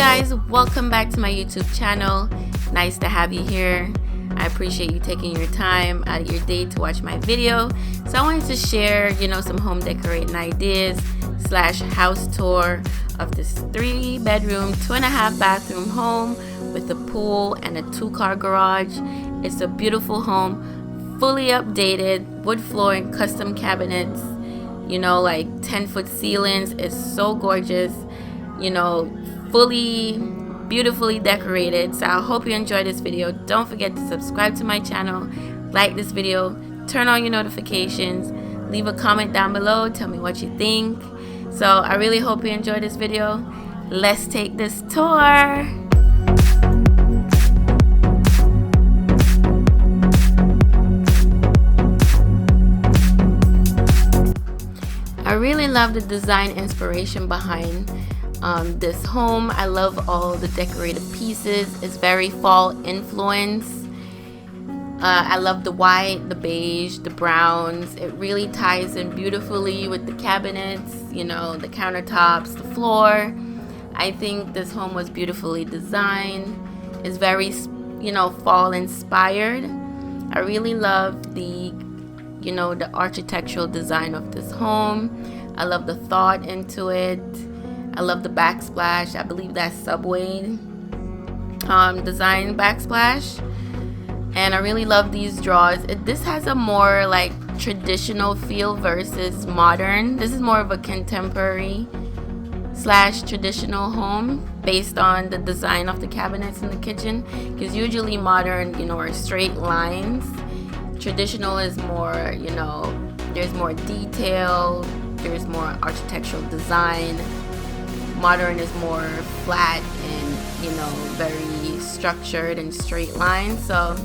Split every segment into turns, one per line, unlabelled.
guys, welcome back to my YouTube channel. Nice to have you here. I appreciate you taking your time out of your day to watch my video. So I wanted to share, some home decorating ideas / house tour of this 3-bedroom, 2.5 bathroom home with a pool and a 2-car garage. It's a beautiful home, fully updated, wood flooring, custom cabinets, like 10-foot ceilings. It's so gorgeous, fully beautifully decorated. So I hope you enjoyed this video. Don't forget to subscribe to my channel, like this video, turn on your notifications, leave a comment down below, tell me what you think. So I really hope you enjoyed this video. Let's take this tour. I really love the design inspiration behind this home. I love all the decorative pieces. It's very fall influence. I love the white, the beige, the browns. It really ties in beautifully with the cabinets, the countertops, the floor. I think this home was beautifully designed. It's very, fall inspired. I really love the architectural design of this home. I love the thought into it. I love the backsplash. I believe that's Subway design backsplash. And I really love these drawers. This has a more traditional feel versus modern. This is more of a contemporary / traditional home based on the design of the cabinets in the kitchen. Because usually modern, are straight lines. Traditional is more, there's more detail, there's more architectural design. Modern is more flat and, very structured and straight lines. So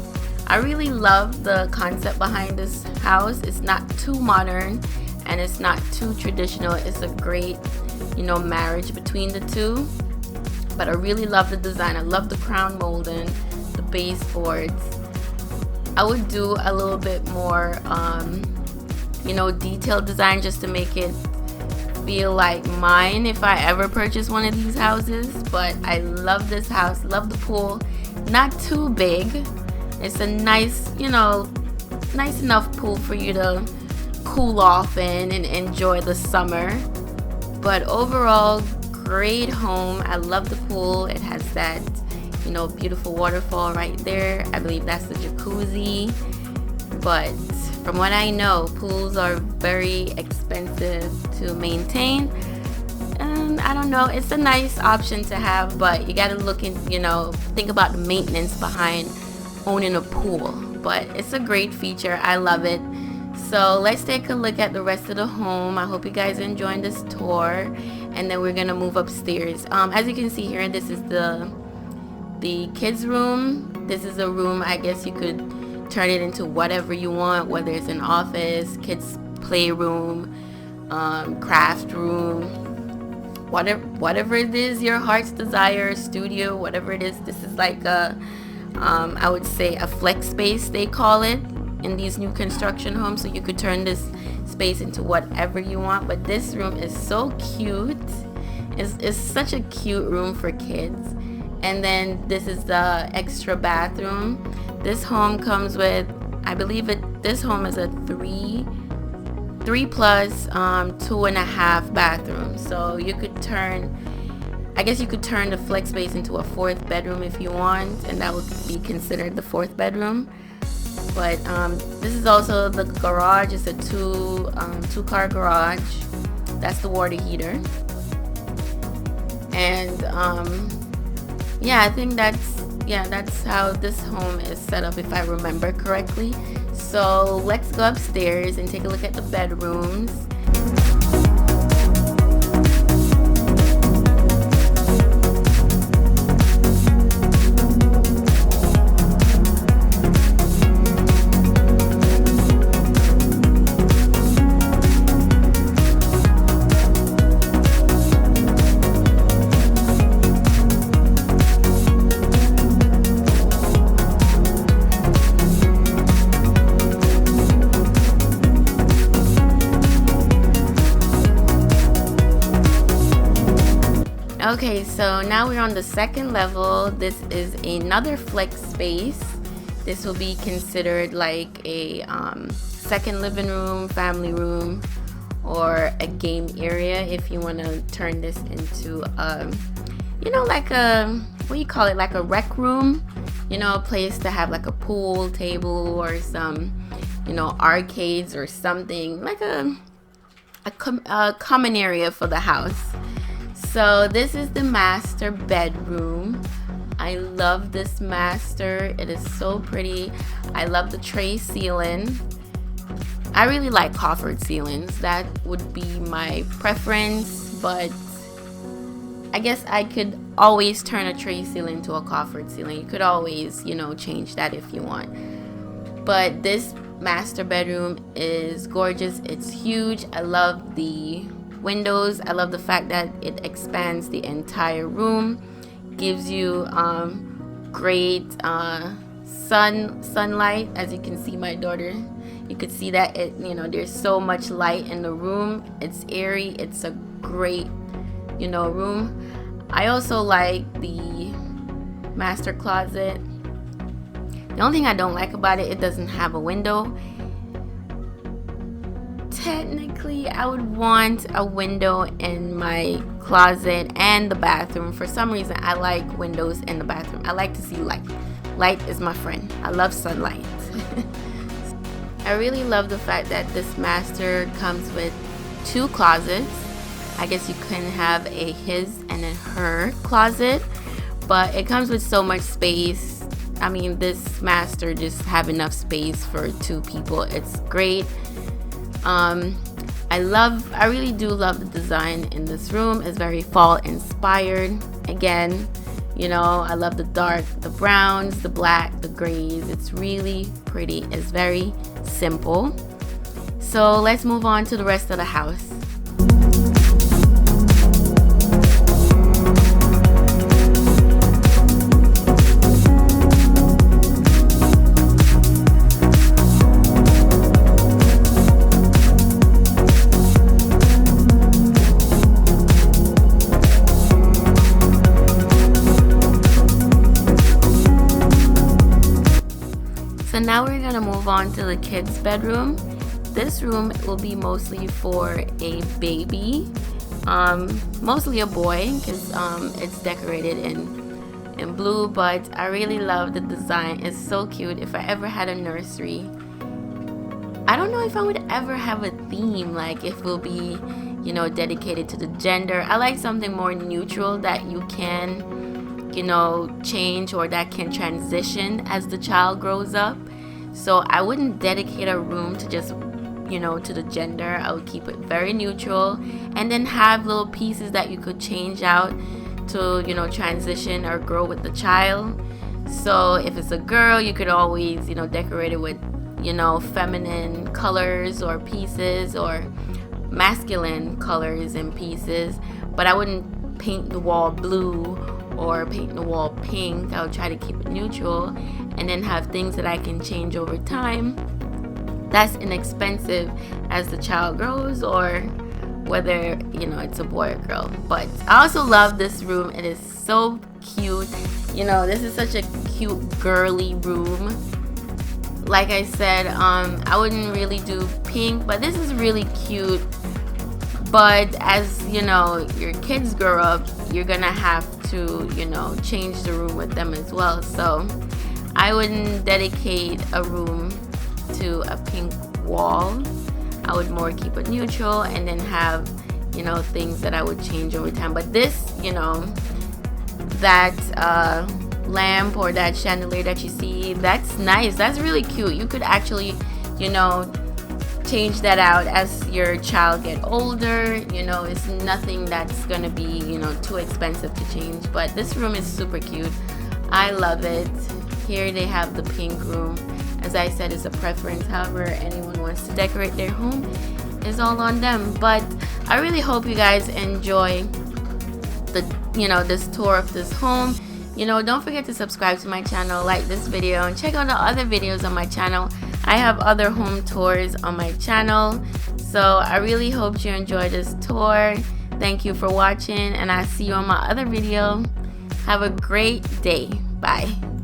I really love the concept behind this house. It's not too modern and it's not too traditional. It's a great, marriage between the two. But I really love the design. I love the crown molding, the baseboards. I would do a little bit more, detailed design just to make it feel like mine if I ever purchase one of these houses. But I love this house, love the pool. Not too big. It's a nice, nice enough pool for you to cool off in and enjoy the summer. But overall, great home. I love the pool. It has that beautiful waterfall right there. I believe that's the jacuzzi. But from what I know, pools are very expensive to maintain. And I don't know, it's a nice option to have, but you gotta look in, think about the maintenance behind owning a pool. But it's a great feature. I love it. So let's take a look at the rest of the home. I hope you guys are enjoying this tour. And then we're gonna move upstairs. As you can see here, this is the kids room. This is a room, I guess you could turn it into whatever you want, whether it's an office, kids playroom, craft room, whatever it is your heart's desire, studio, whatever it is. This is like a I would say a flex space, they call it in these new construction homes. So you could turn this space into whatever you want. But this room is so cute. It's such a cute room for kids. And then this is the extra bathroom. This home comes with, I believe this home is a 3 plus 2.5 bathrooms. So you could turn the flex space into a 4th bedroom if you want, and that would be considered the 4th bedroom. But this is also the garage. It's a 2-car garage. That's the water heater. And I think that's how this home is set up, if I remember correctly. So let's go upstairs and take a look at the bedrooms. Okay, so now we're on the second level. This is another flex space. This will be considered like a second living room, family room, or a game area if you want to turn this into like a, what do you call it, like a rec room, a place to have like a pool table or some arcades or something, like a common area for the house. So this is the master bedroom. I love this master. It is so pretty. I love the tray ceiling. I really like coffered ceilings. That would be my preference, but I guess I could always turn a tray ceiling to a coffered ceiling. You could always, change that if you want. But this master bedroom is gorgeous. It's huge. I love the windows. I love the fact that it expands the entire room, gives you great sunlight. As you can see, my daughter, you could see that there's so much light in the room. It's airy. It's a great room. I also like the master closet. The only thing I don't like about it doesn't have a window. Technically, I would want a window in my closet and the bathroom. For some reason, I like windows in the bathroom. I like to see light. Light is my friend. I love sunlight. I really love the fact that this master comes with 2 closets. I guess you can have a his and a her closet, but it comes with so much space. I mean, this master just have enough space for 2 people. It's great. I really do love the design in this room. It's very fall inspired. Again, I love the dark, the browns, the black, the grays. It's really pretty. It's very simple. So let's move on to the rest of the house. So now we're gonna move on to the kids' bedroom. This room will be mostly for a baby, mostly a boy, because it's decorated in blue. But I really love the design. It's so cute. If I ever had a nursery, I don't know if I would ever have a theme, like if it will be, dedicated to the gender. I like something more neutral that you can, change, or that can transition as the child grows up. So I wouldn't dedicate a room to just, to the gender. I would keep it very neutral, and then have little pieces that you could change out to, transition or grow with the child. So if it's a girl, you could always, decorate it with, feminine colors or pieces, or masculine colors and pieces. But I wouldn't paint the wall blue or paint the wall pink. I would try to keep it neutral, and then have things that I can change over time. That's inexpensive as the child grows, or whether it's a boy or girl. But I also love this room. It is so cute. This is such a cute girly room. Like I said, I wouldn't really do pink, but this is really cute. But as your kids grow up, you're gonna have to change the room with them as well. So I wouldn't dedicate a room to a pink wall. I would more keep it neutral, and then have things that I would change over time. But this, that lamp or that chandelier that you see, that's nice. That's really cute. You could actually change that out as your child get older. It's nothing that's gonna be too expensive to change. But this room is super cute. I love it. Here they have the pink room. As I said, it's a preference. However anyone wants to decorate their home is all on them. But I really hope you guys enjoy the this tour of this home. Don't forget to subscribe to my channel, like this video, and check out the other videos on my channel. I have other home tours on my channel. So I really hope you enjoy this tour. Thank you for watching, and I'll see you on my other video. Have a great day. Bye.